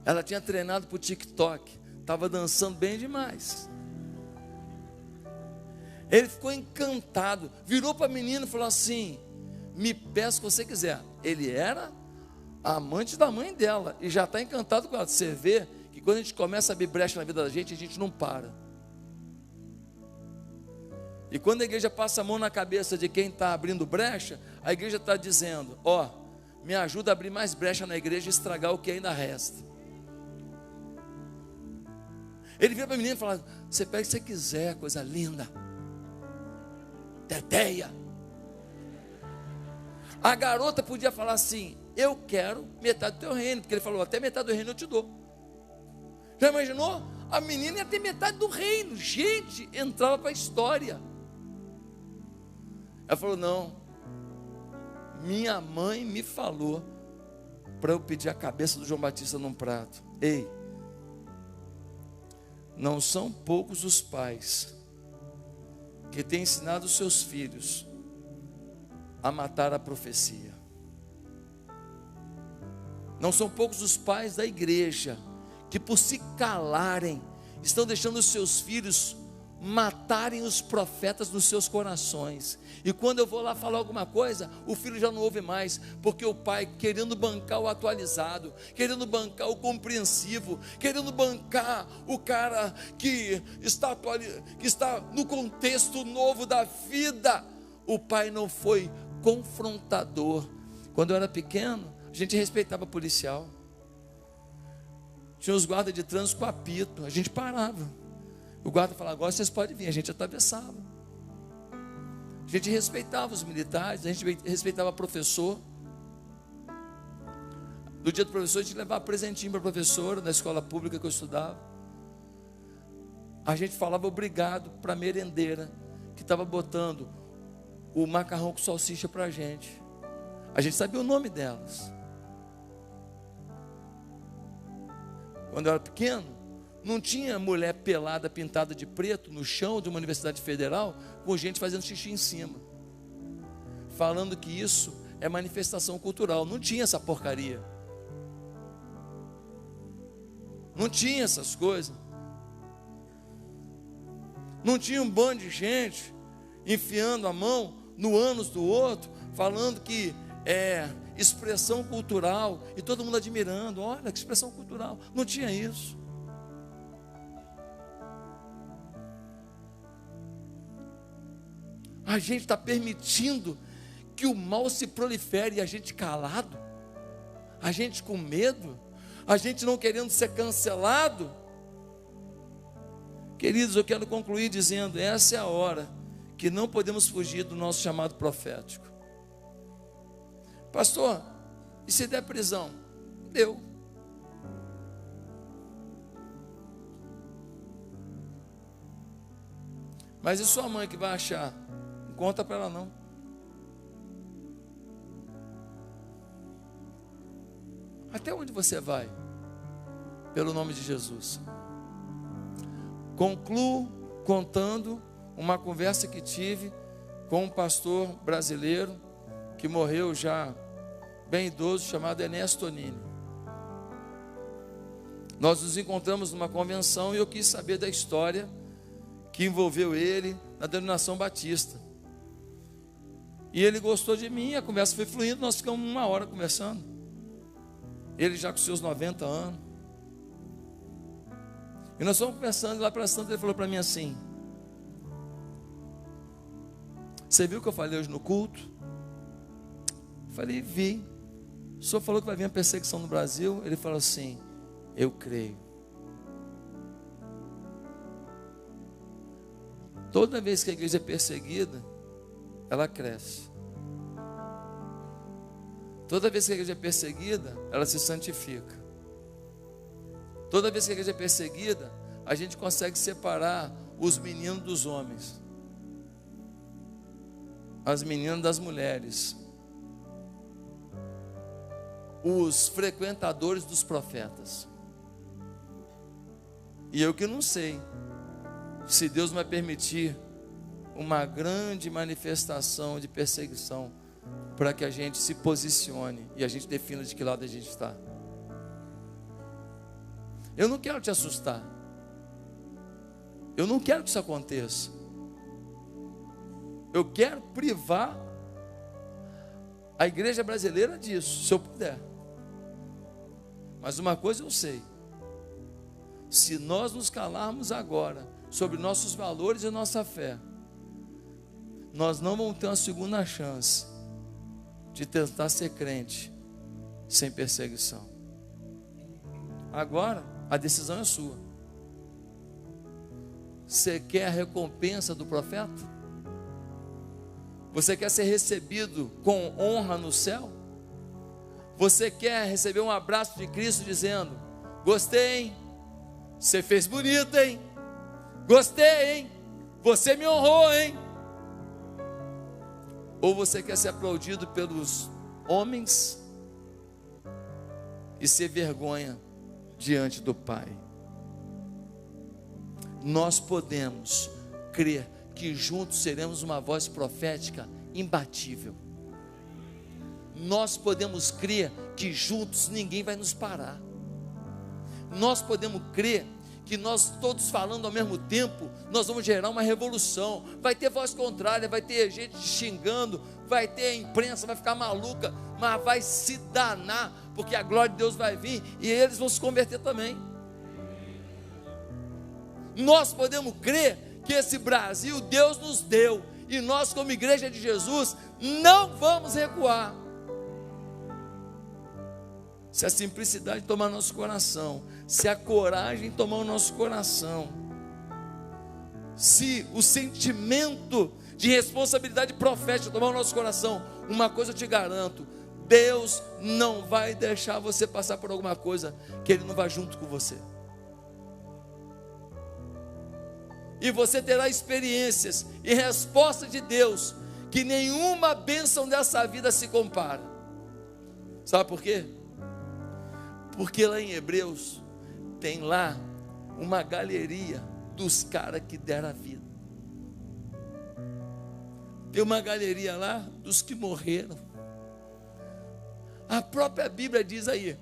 S1: Ela tinha treinado para o TikTok. Estava dançando bem demais. Ele ficou encantado. Virou para a menina e falou assim: me peça o que você quiser. Ele era amante da mãe dela. E já está encantado com ela. Você vê que quando a gente começa a abrir brecha na vida da gente, a gente não para. E quando a igreja passa a mão na cabeça de quem está abrindo brecha, a igreja está dizendo: ó, me ajuda a abrir mais brecha na igreja e estragar o que ainda resta. Ele vira para a menina e fala: você pega o que você quiser, coisa linda, teteia. A garota podia falar assim: eu quero metade do teu reino, porque ele falou: até metade do reino eu te dou. Já imaginou? A menina ia ter metade do reino. Gente, entrava para a história. Ela falou: não, minha mãe me falou para eu pedir a cabeça do João Batista num prato. Ei, não são poucos os pais que têm ensinado os seus filhos a matar a profecia. Não são poucos os pais da igreja que, por se calarem, estão deixando os seus filhos matarem os profetas nos seus corações. E quando eu vou lá falar alguma coisa, o filho já não ouve mais, porque o pai, querendo bancar o atualizado, querendo bancar o compreensivo, querendo bancar o cara que está no contexto novo da vida, o pai não foi confrontador. Quando eu era pequeno, a gente respeitava policial. Tinha os guardas de trânsito com apito, a gente parava. O guarda falava: agora vocês podem vir. A gente atravessava. A gente respeitava os militares, a gente respeitava o professor. No dia do professor, a gente levava presentinho para a professora, na escola pública que eu estudava. A gente falava obrigado para a merendeira, que estava botando o macarrão com salsicha para a gente. A gente sabia o nome delas. Quando eu era pequeno, não tinha mulher pelada, pintada de preto, no chão de uma universidade federal, com gente fazendo xixi em cima, falando que isso é manifestação cultural. Não tinha essa porcaria. Não tinha essas coisas. Não tinha um bando de gente enfiando a mão no ânus do outro, falando que é expressão cultural, e todo mundo admirando. Olha que expressão cultural. Não tinha isso. A gente está permitindo que o mal se prolifere, e a gente calado, a gente com medo, a gente não querendo ser cancelado. Queridos, eu quero concluir dizendo: essa é a hora que não podemos fugir do nosso chamado profético. Pastor, e se der prisão? Deu. Mas e sua mãe que vai achar? Não conta para ela não. Até onde você vai? Pelo nome de Jesus. Concluo contando uma conversa que tive com um pastor brasileiro que morreu já bem idoso, chamado Ernesto Tonini. Nós nos encontramos numa convenção e eu quis saber da história que envolveu ele na denominação batista. E ele gostou de mim, a conversa foi fluindo, nós ficamos 1 hora conversando. Ele já com seus 90 anos. E nós fomos conversando, e lá para Santa ele falou para mim assim: você viu o que eu falei hoje no culto? Eu falei: vi. O senhor falou que vai vir a perseguição no Brasil. Ele falou assim: eu creio. Toda vez que a igreja é perseguida, ela cresce. Toda vez que a igreja é perseguida, ela se santifica. Toda vez que a igreja é perseguida, a gente consegue separar os meninos dos homens, as meninas das mulheres, os frequentadores dos profetas. E eu que não sei se Deus vai permitir uma grande manifestação de perseguição para que a gente se posicione e a gente defina de que lado a gente está. Eu não quero te assustar. Eu não quero que isso aconteça. Eu quero privar a igreja brasileira disso, se eu puder. Mas uma coisa eu sei: se nós nos calarmos agora sobre nossos valores e nossa fé, nós não vamos ter uma segunda chance de tentar ser crente sem perseguição. Agora, a decisão é sua. Você quer a recompensa do profeta? Você quer ser recebido com honra no céu? Você quer receber um abraço de Cristo dizendo: gostei, hein? Você fez bonito, hein? Gostei, hein? Você me honrou, hein? Ou você quer ser aplaudido pelos homens e ser vergonha diante do Pai? Nós podemos crer que juntos seremos uma voz profética imbatível. Nós podemos crer que juntos ninguém vai nos parar. Nós podemos crer que nós todos falando ao mesmo tempo, nós vamos gerar uma revolução. Vai ter voz contrária, vai ter gente xingando, vai ter a imprensa, vai ficar maluca, mas vai se danar, porque a glória de Deus vai vir e eles vão se converter também. Nós podemos crer que esse Brasil Deus nos deu, e nós como igreja de Jesus não vamos recuar. Se a simplicidade tomar nosso coração, se a coragem tomar o nosso coração, se o sentimento de responsabilidade profética tomar o nosso coração, uma coisa eu te garanto: Deus não vai deixar você passar por alguma coisa que Ele não vai junto com você. E você terá experiências e respostas de Deus que nenhuma bênção dessa vida se compara. Sabe por quê? Porque lá em Hebreus tem lá uma galeria dos caras que deram a vida. Tem uma galeria lá dos que morreram. A própria Bíblia diz aí: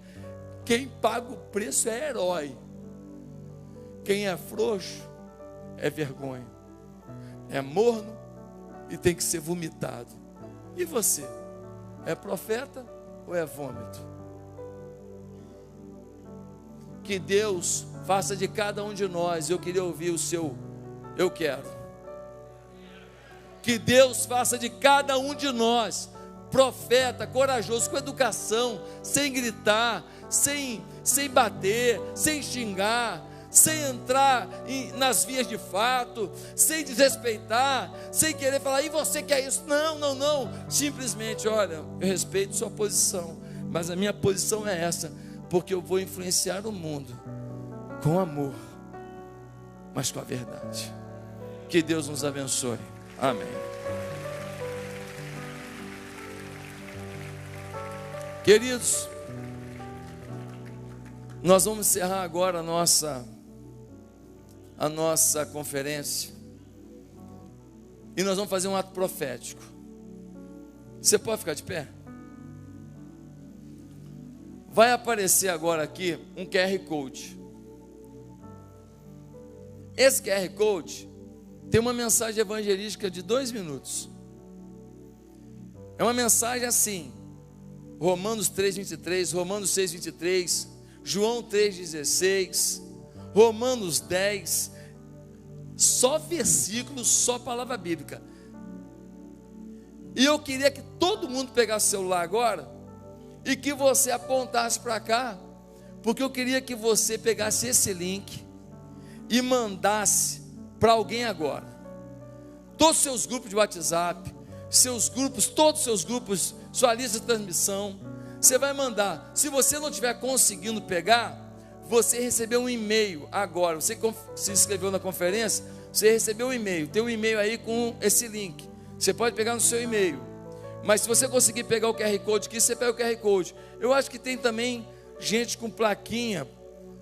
S1: quem paga o preço é herói, quem é frouxo é vergonha, é morno e tem que ser vomitado. E você? É profeta ou é vômito? Que Deus faça de cada um de nós, eu queria ouvir o seu eu quero. Que Deus faça de cada um de nós profeta, corajoso, com educação, sem gritar, sem bater, sem xingar, sem entrar nas vias de fato, sem desrespeitar, sem querer falar, e você quer isso? Não, não, não. Simplesmente, olha, eu respeito sua posição, mas a minha posição é essa, porque eu vou influenciar o mundo com amor, mas com a verdade. Que Deus nos abençoe. Amém. Queridos, nós vamos encerrar agora a nossa conferência. E nós vamos fazer um ato profético. Você pode ficar de pé? Vai aparecer agora aqui um QR Code. Esse QR Code tem uma mensagem evangelística de 2 minutos. É uma mensagem assim: Romanos 3:23, Romanos 6:23, João 3:16, Romanos 10, só versículos, só palavra bíblica. E eu queria que todo mundo pegasse o celular agora e que você apontasse para cá, porque eu queria que você pegasse esse link e mandasse para alguém agora. Todos os seus grupos de WhatsApp, seus grupos, todos os seus grupos, sua lista de transmissão, você vai mandar. Se você não estiver conseguindo pegar, você recebeu um e-mail agora. Você se inscreveu na conferência, você recebeu um e-mail. Tem um e-mail aí com esse link. Você pode pegar no seu e-mail. Mas se você conseguir pegar o QR Code aqui, você pega o QR Code. Eu acho que tem também gente com plaquinha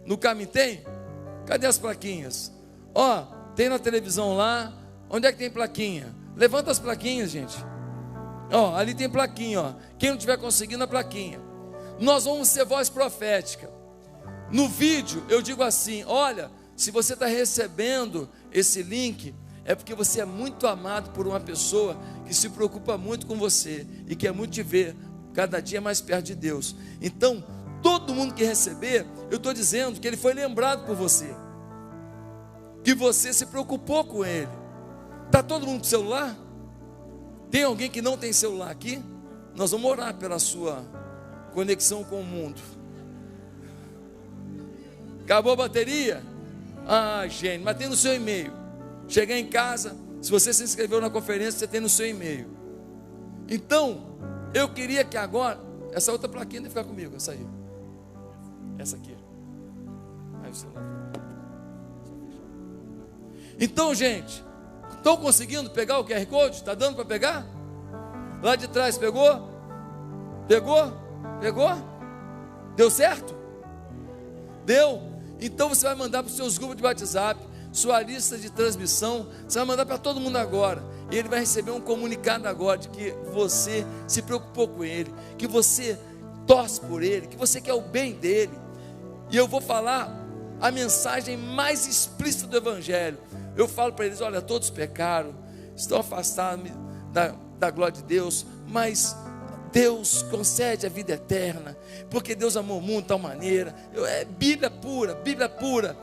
S1: no caminho. Tem? Cadê as plaquinhas? Ó, tem na televisão lá. Onde é que tem plaquinha? Levanta as plaquinhas, gente. Ó, ali tem plaquinha, ó. Quem não tiver conseguindo a plaquinha. Nós vamos ser voz profética. No vídeo eu digo assim: olha, se você está recebendo esse link, é porque você é muito amado por uma pessoa que se preocupa muito com você e quer muito te ver cada dia mais perto de Deus. Então, todo mundo que receber, eu estou dizendo que ele foi lembrado por você, que você se preocupou com ele. Está todo mundo com celular? Tem alguém que não tem celular aqui? Nós vamos orar pela sua conexão com o mundo. Acabou a bateria? Ah, gente, mas tem no seu e-mail. Chegar em casa, se você se inscreveu na conferência, você tem no seu e-mail. Então, eu queria que agora, essa outra plaquinha deve ficar comigo, essa aí. Essa aqui. Aí o celular. Então, gente, estão conseguindo pegar o QR Code? Está dando para pegar? Lá de trás, pegou? Pegou? Pegou? Deu certo? Deu? Então você vai mandar para os seus grupos de WhatsApp, sua lista de transmissão, você vai mandar para todo mundo agora. E ele vai receber um comunicado agora de que você se preocupou com ele, que você torce por ele, que você quer o bem dele. E eu vou falar a mensagem mais explícita do Evangelho. Eu falo para eles: olha, todos pecaram, estão afastados da glória de Deus, mas Deus concede a vida eterna, porque Deus amou o mundo de tal maneira. É Bíblia pura, Bíblia pura.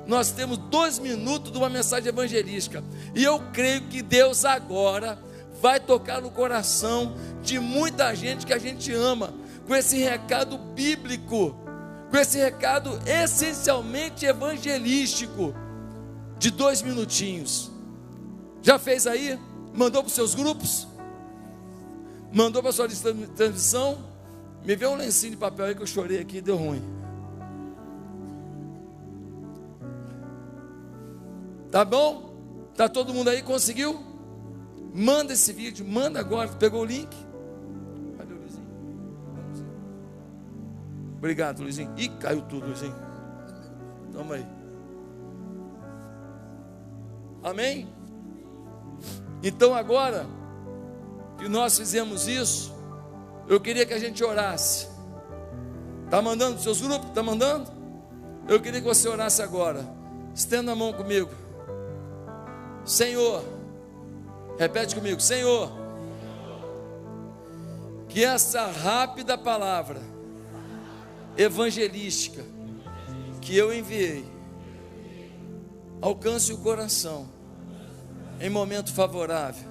S1: Nós temos 2 minutos de uma mensagem evangelística, e eu creio que Deus agora vai tocar no coração de muita gente que a gente ama, com esse recado bíblico, com esse recado essencialmente evangelístico, de 2 minutinhos. Já fez aí? Mandou para os seus grupos? Mandou para a sua lista de transmissão? Me vê um lencinho de papel aí que eu chorei aqui e deu ruim. Tá bom? Tá todo mundo aí? Conseguiu? Manda esse vídeo, manda agora. Pegou o link? Cadê o Luizinho? Obrigado, Luizinho. Ih, caiu tudo, Luizinho. Toma aí. Amém? Então agora que nós fizemos isso, eu queria que a gente orasse. Está mandando para os seus grupos? Está mandando? Eu queria que você orasse agora. Estenda a mão comigo. Senhor, repete comigo, Senhor, que essa rápida palavra evangelística que eu enviei alcance o coração em momento favorável.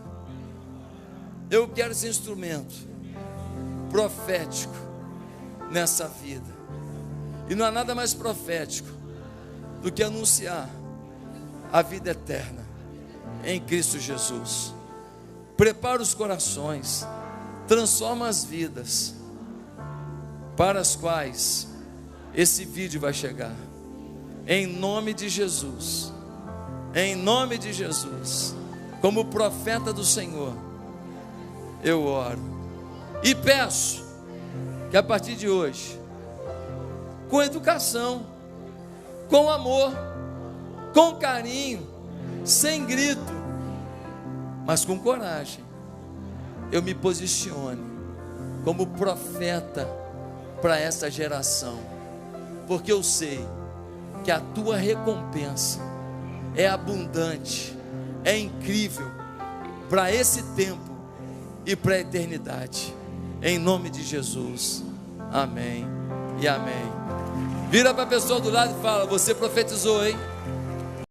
S1: Eu quero esse instrumento profético nessa vida. E não há nada mais profético do que anunciar a vida eterna em Cristo Jesus. Prepara os corações, transforma as vidas para as quais esse vídeo vai chegar. Em nome de Jesus, em nome de Jesus, como profeta do Senhor, eu oro e peço que a partir de hoje, com educação, com amor, com carinho, sem grito, mas com coragem, eu me posicione como profeta para essa geração, porque eu sei que a tua recompensa é abundante, é incrível para esse tempo e para a eternidade. Em nome de Jesus, amém e amém. Vira para a pessoa do lado e fala: você profetizou, hein?